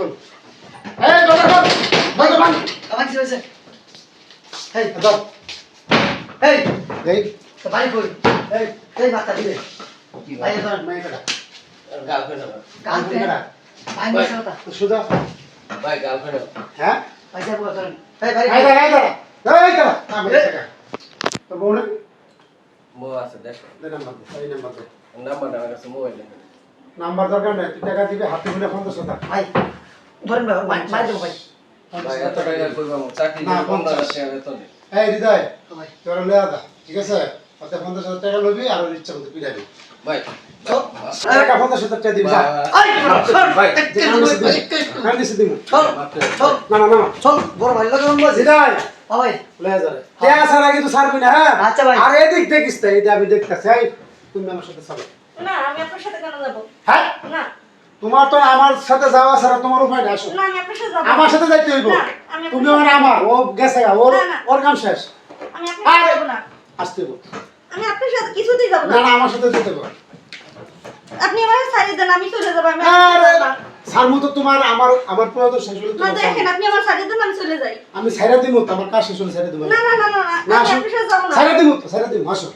খোল এই দরজা খোল দরজা বন্ধ আমার কি হয়েছে? এই দাও এই এই তো ভাই কই? এই এই মাথা দিলে কি ভাই ভাই এখন মাইকাটা গার্লফ্রেন্ড আমার গার্লফ্রেন্ড ভাই মিশে কথা সুদা ভাই গার্লফ্রেন্ড হ্যাঁ ভাই যা বুয়া করেন এই ভাই এই দাঁড়া এই দাঁড়া আমি টাকা তো বোন মো আছে দেখো দে নাম্বার দে এই নাম্বার দে নাম্বারটা আমার কাছে মোবাইল নেই নাম্বার দরকার নেই তুই টাকা দিবি হাতে গুনে 500 টাকা ভাই ধরেন ভাই মার দেবো ভাই ভাই এত টাকা কইবা মো চাকরি না, করে 15,000 50 টাকা বেতন দেয় এই হৃদয় ও ভাই তোর লয়া দা ঠিক আছে হাতে 500 টাকা লবি আর ওর ইচ্ছা মতো পিড়াবি ভাই চল টাকা 500 টাকা দিবি যা আই চল ভাই আমি দিছি দিমু চল চল না না না চল বড় ভাই লাগে আমরা হৃদয় ও ভাই লয়া যা রে টাকা ছাড়া কিন্তু ছাড়বি না হ্যাঁ আচ্ছা ভাই। আর এদিক দেখিস তো এটা আমি দেখতাছি এই তুমি আমার সাথে চলো না আমি আপনার সাথে কেন যাব হ্যাঁ না তোমার তো আমার সাথে যাওয়া ছাড়া তোমার উপায় নাই আসো না আমি আপনার সাথে যাব আমার সাথে যাইতে হইব না, আমি তুমি আপনার মানে আমার ও গেছে গা, ওর না, না। ওর কাম শেষ আমি আপনার সাথে যাব না আসতে হইব আমি আপনার সাথে কিছুতেই যাব না না না আমার সাথে যেতে হবে আপনি আমার ছাড়িয়ে দেন আমি চলে যাব আমি আরে আপনার সাথে যাব না। সারমু তো তোমার আমার প্রয়োজন শেষ হলে না তোমার দেখেন আপনি আমার ছাড়িয়ে দেন আমি চলে যাই আমি ছাইরা দিমু তো আমার কাজ শেষ হলে ছাইরা দিমু না না না না না না আমি আসো আপনার সাথে যাব না ছাইরা দিমু তো ছাইরা দিমু আসো